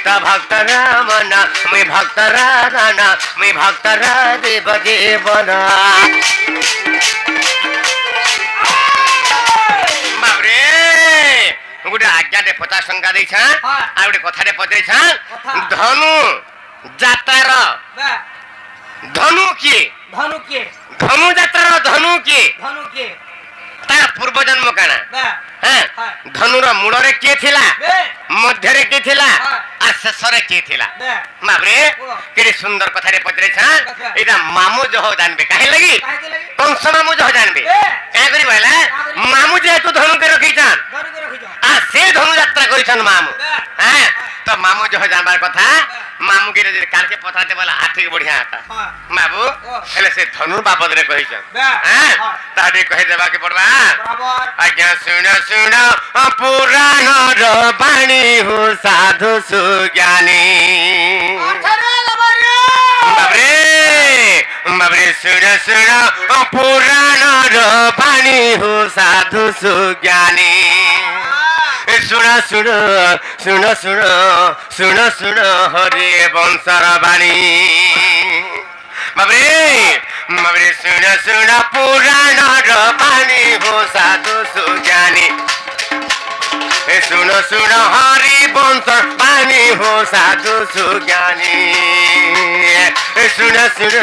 तो भक्त रामना मैं भक्त राधाना मैं भक्त राधेव देवना बाबरे गोटे आज्ञाटे 50 टंका दे छा आ गोटे कथाटे पदे छा धनु जातार धनु के धनु जातार धनु के तार पूर्व जन्म काना हां धनुर मूलरे के थिला मध्यरे के थिला आ शेषरे के थिला बाबरे केरे सुंदर कथारे पदरे छा एटा मामू जो जानबे काहे लगी कंस मामू जो जानबे का करी भला मामू जे तू धनु के रखी छन आ से धनु यात्रा करी छन मामू हां तो मामू जो जानबार कथा मामू के काल के पथाते वाला हाथी बढ़िया आता बाबू हेले से धनु बाबद रे कहि छन हां ताडे कहि देबा के पड़बा आज्ञा सुन सुन पुराण र बाणी हो साधु सुज्ञानी बाबरे बाबरे सुन सुन पुराण र बाणी हो साधु सुज्ञानी सुन सुन सुन सुन सुन सुन हरि वंशर बाणी बाबरे बाबरे सुन सुन पुराण र बाणी हो साधु सुज्ञानी सुन सुन हरि वंश बाणी हो साधु सुज्ञानी सुन सुन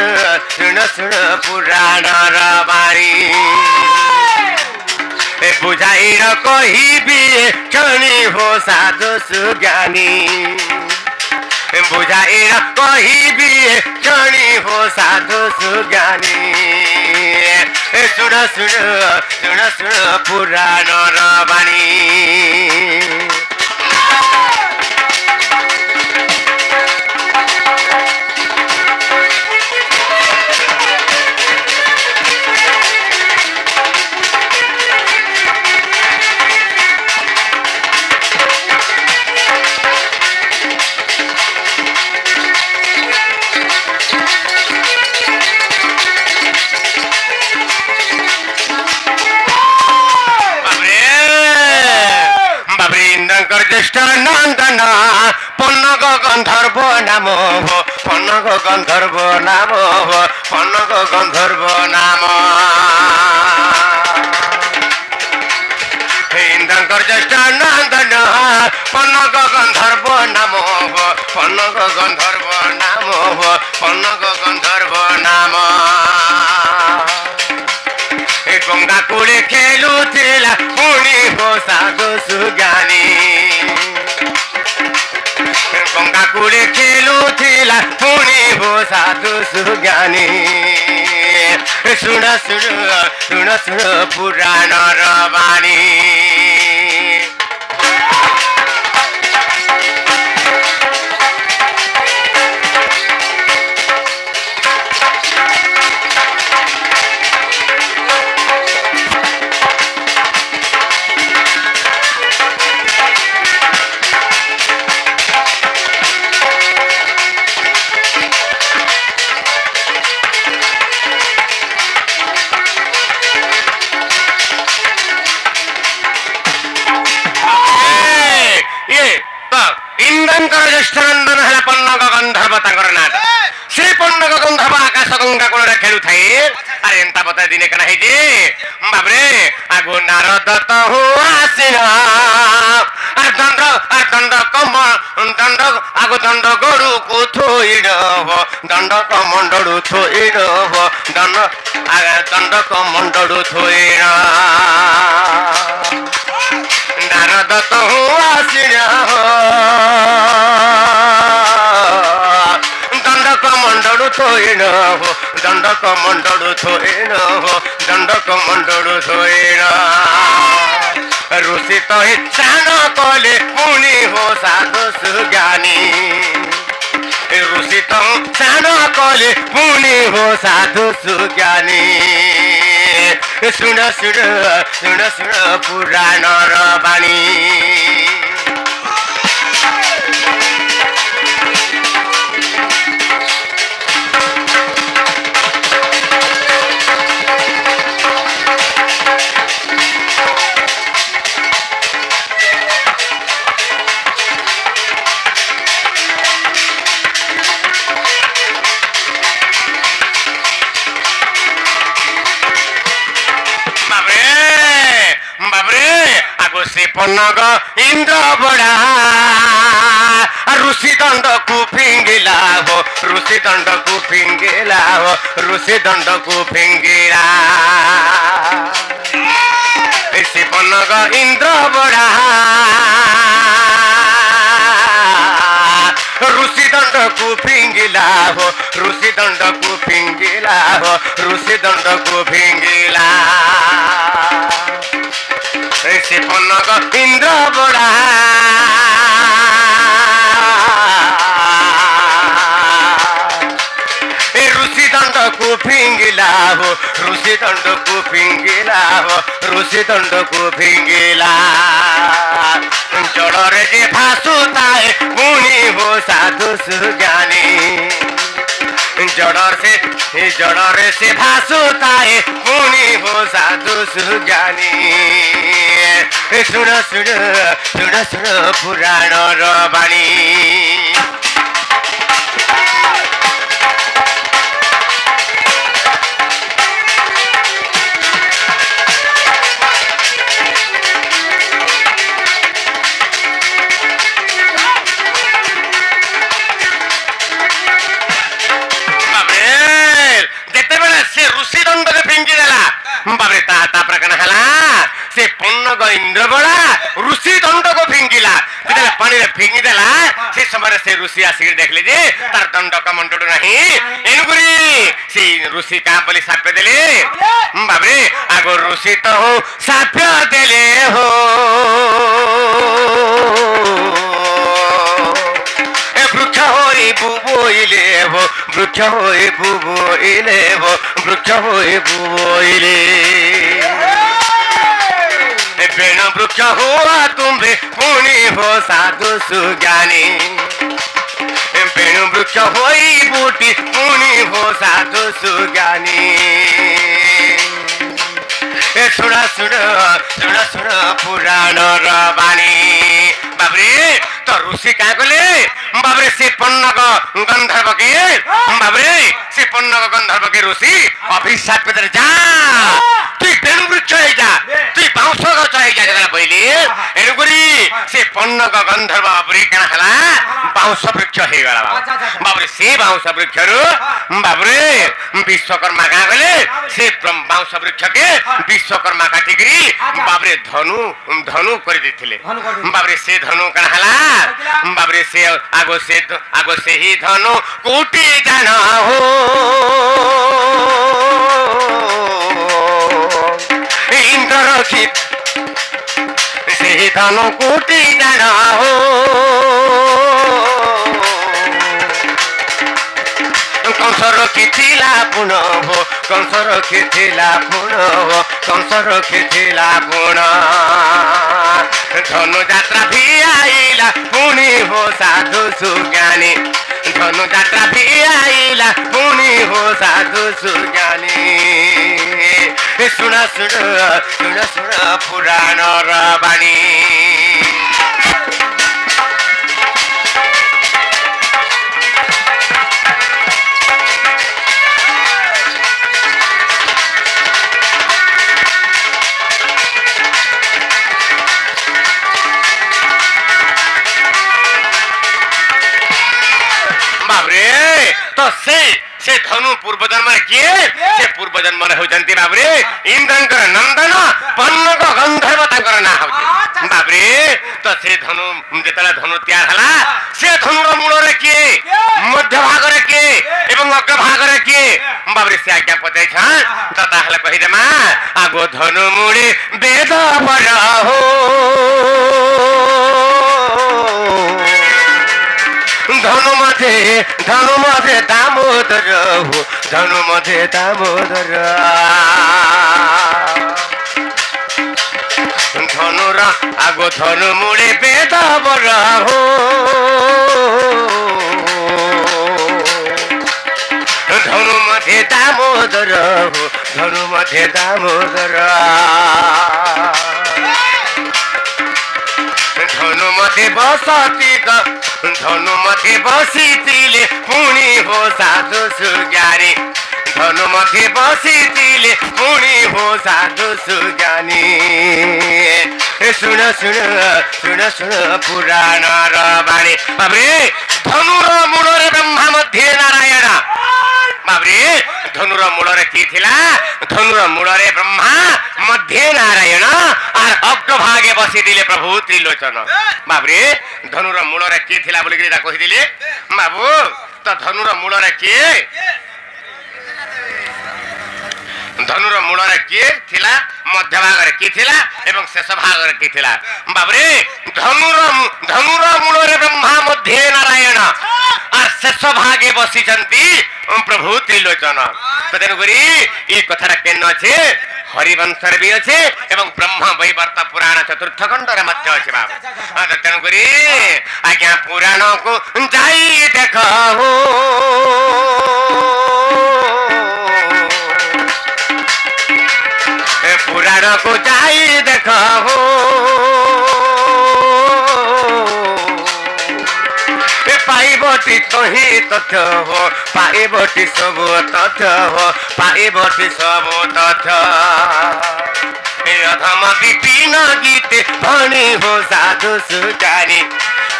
सुन सुन पुराण र बाणी बुझाई र कही भी क्षणी हो साधु सुज्ञानी बुझाई र कही भी क्षणी हो साधु सुज्ञानी सुन सुन सुन सुन पुराण र बाणी ज्येष्ठ नंदन पन्नग गंधर्व नाम हो पन्नग गंधर्व नाम हो पन्नग गंधर्व नाम इंद्रकर ज्येष्ठ नंदन पन्नग गंधर्व नाम हो पन्नग गंधर्व नाम हो पन्नग गंधर्व नाम गंगा कूले खेलुथिला पुणी हो साधु सुज्ञानी गंगा कूले खेलुथिला पुणी हो साधु सुज्ञानी सुन सुन सुन सुन पुराण र बाणी ज्येष्ठानंदन है पन्नग गंधर्व तांकर नाट से पन्नग गंधर्व आकाश गंगा कूल रे खेलु थाए अरे एंता बता दिने कना है जे बाबरे आगो नारद तो हो आसिना आ दंड कम दंड आगो दंड गरु को थोइड हो दंड कमंडडु थोइड हो दंड कमंडडु थोइड नारद तो हो आसिना दंडक थोइन हो दंडक मंडड़ू थोइन हो दंडक मंडड़ू थोइन ऋषि तो इच्छान कले पुणी हो साधु सुज्ञानी ऋषि तो इच्छान कले पुणी हो साधु सुज्ञानी सुन सुन सुन सुन पुराण र बाणी से पन्नग इंद्र बड़ा ऋषि दंड को फिंगिला हो ऋषि दंड को फिंगिला हो ऋषि दंड को फिंगिला से पन्नग इंद्र बड़ा ऋषि दंड को फिंगिला हो ऋषि दंड को फिंगिला हो ऋषि दंड को फिंगिला से पन्नग इंद्र बड़ा ऋषि दंड को फिंगिला हो ऋषि दंड को फिंगिला हो ऋषि दंड को फिंगिला जड़े जे भासुताए पुणी हो साधु सुज्ञानी जड़रे से भासुताए पुणी हो साधु सुज्ञानी सुन सुन सुन सुन पुराण बाणी ऋषि दंड के फिंगी देला बाबरे ता प्रकरण हला से पन्नग इंद्र बड़ा ऋषि दंड को फिंगिला जेतले पानी रे फिंगी देला से समय से ऋषि आसी देखले जे तार दंड का मंडड़ नहीं एनुगुरी से ऋषि का बोली साप्य देले बाबरे आगो ऋषि तो हो साप्य देले हो वृक्ष होई बुबोइले हो वृक्ष होई बुबोइले हो वृक्ष होई बुबोइले बेण वृक्ष हुआ तुम्हें पुणी हो साधु सुज्ञानी बेण वृक्ष होई बूटी पुणी हो साधु सुज्ञानी सुना सुन सुना सुन पुराण बाणी बाबरे तो ऋषि क्या कले बाबरे से पन्नग गंधर्व के बाबरे से पन्नग गंधर्व के ऋषि अभिशाप पे जा तुई बेणु वृक्ष है जा तुई बाउंस गछ है जा जला पहिले एनुगुरी से पन्नग गंधर्व बाबरे क्या हला बाउंस वृक्ष है गला बाबरे से बाउंस वृक्ष रु बाबरे विश्वकर्मा का गले से बाउंस वृक्ष के विश्वकर्मा काटिकरी बाबरे धनु धनु कर देथिले बाबरे से धनु कण हला बाबरे से आगो से ही धनु कोटि जाना हो इंद्र रखित से ही धनु कोटि जाना हो कंस रखिथिला पुण हो कंस रखिथिला पुण हो कंस रखिथिला पुण धनु यात्रा भी आईला पुणी हो साधु सुज्ञानी धनु यात्रा भी आईला पुणी हो साधु सुज्ञानी सुन सुन सुन सुन पुराण बाणी तो से धनु पूर्व जन्म किए से पूर्व जन्म होचंती बाबरे इंद्रंकर नंदन पन्नग गंधर्व तांकर ना होचे बाबरे तो से धनु जेतला धनु तैयार हला से धनुर मूल रे किए मध्य भाग रे किए एवं अग्र भाग रे किए बाबरे से आज्ञा पते छ त ताहले कहि देमा आगो धनु मूले वेद पर हो धनु मधे दामोदर हो धनु मधे दामोदर धनुर आगो धनु मुड़े वेद बर हो धनु मधे दामोदर हो धनु मधे दामोदर धनु मधे बसती धनु मधे बसितिले पुणी हो साधु सुज्ञानी धनु मधे बसितिले पुणी हो साधु सुज्ञानी শুণ শুণ শুণ শুণ পুরাণর বাণী বাবরে ধনুর মূଳରେ ব্রহ্মা মধ্যে নারায়ণ বাবরে ধনুর মূଳରେ কি ଥିଲା ধনুর মূଳରେ ব্রহ্মা মধ্যে নারায়ণ আর অগ্রভাগে বসিଥିଲେ প্রভু ত্রিলোচন বাবরে ধনুর মূଳରେ কি ଥିଲା বলিকি তা কহিଥିଲେ বাবু তো ধনুর মূଳରେ কিଏ ধনুর মূଳରେ কিଏ ଥିଲା মধ্য ভাগରେ কি ଥିଲା এবং শেষ ভাগରେ কি ଥିଲା বাবরে ধনুর মূଳରେ ব্রহ্মা মধ্যে নারায়ণ আর শেষ ভাগে বসিଛନ୍ତି প্রভু ত্রিলোচন তো তেণুকরি এই কথাটা কেন আছে হরিবংশରେ ବି ଅଛି ଏବଂ ବ୍ରହ୍ମ ବୈବର୍ତ୍ତ ପୁରାଣ ଚତୁର୍ଥ ଖଣ୍ଡରେ ମଧ୍ୟ ଅଛି ବାବୁ ତେଣୁକରି ଆଜ୍ଞା ପୁରାଣକୁ ଯାଇ ଦେଖ पुराणको जाई देख पाइबटी तही तथ्य हो पाइबटी सब तथ्य हो पाइबटी सब तथ्य अधम विपिन गीत भणी हो साधु सुज्ञानी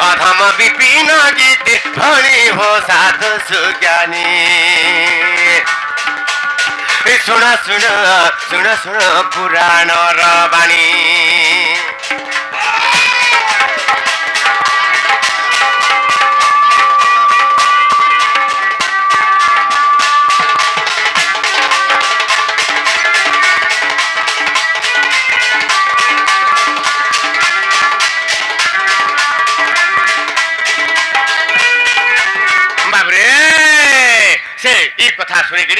अधम विपिन गीत भणी हो साधु सुज्ञानी शुण शुण शुण शुण पुराणर बाणी कथा शुणिकी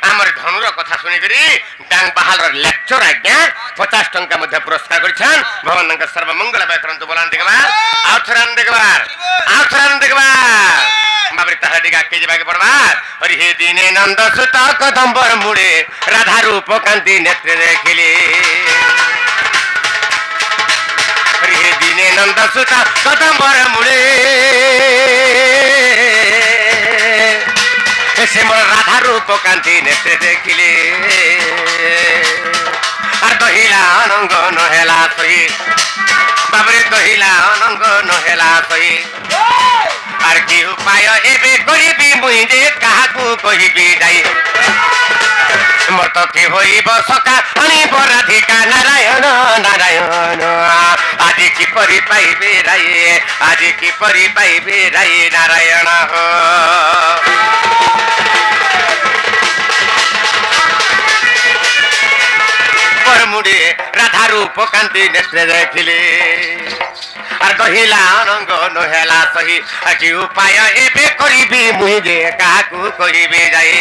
आमर धनुर कथा शुणिकी डांग बहाल लेक्चर आज्ञा 50 टंका मध्य पुरस्कार कर भगवान सर्वमंगल करंतु बोलान देखबार आउथरान देखबार बाबरे ताहा डिगा के जेबा के पड़बार अरे हे दिने नंद सुत कदम्बर मुड़े राधा रूप कांति नेत्र देखिले अरे हे दिने नंद सुत कदम्बर मुड़े से मोर राधा रूप कांति नेत्रे देखिले আর দহিলা অনঙ্গ নহেলা সহি বাবরে দহিলা অনঙ্গ নহেলা সহি আর কি উপায় এবে করিবি মুই যে কাহাকু কহিবি যাই মত কি হইব সকা আনিব রাধিকা নারায়ণ নারায়ণ আজি কি পরি পাইবে রাই আজি কি পরি পাইবে রাই নারায়ণ হো मुड़े राधा रूप कांति नेत्रे देखिले और दहिला अनंग नहेला सही कि उपाय एबे करिबी मुई जे काकू कहिबे जाई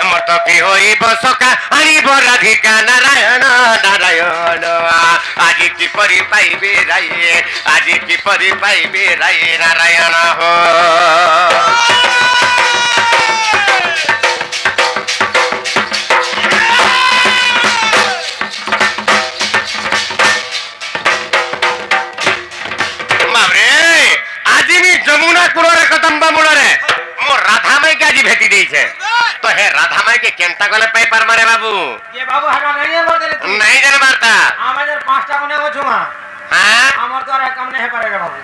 मत कि होइब सका आनिब राधिका नारायण नारायण आज की परि पाइबे राई आज की परि पाइबे राई नारायण हो जमुना कूलरे कदम्बा मूलरे मो राधा माई के आज भेटी देई छे तो हे राधा माई के केनता गले पाई पार मारे बाबू ये बाबू हटा नहीं नहीं जाने मारता আমাদের 5টা কোনে গছুমা हां আমার তো আর কাম नहीं है पारेगा बाबू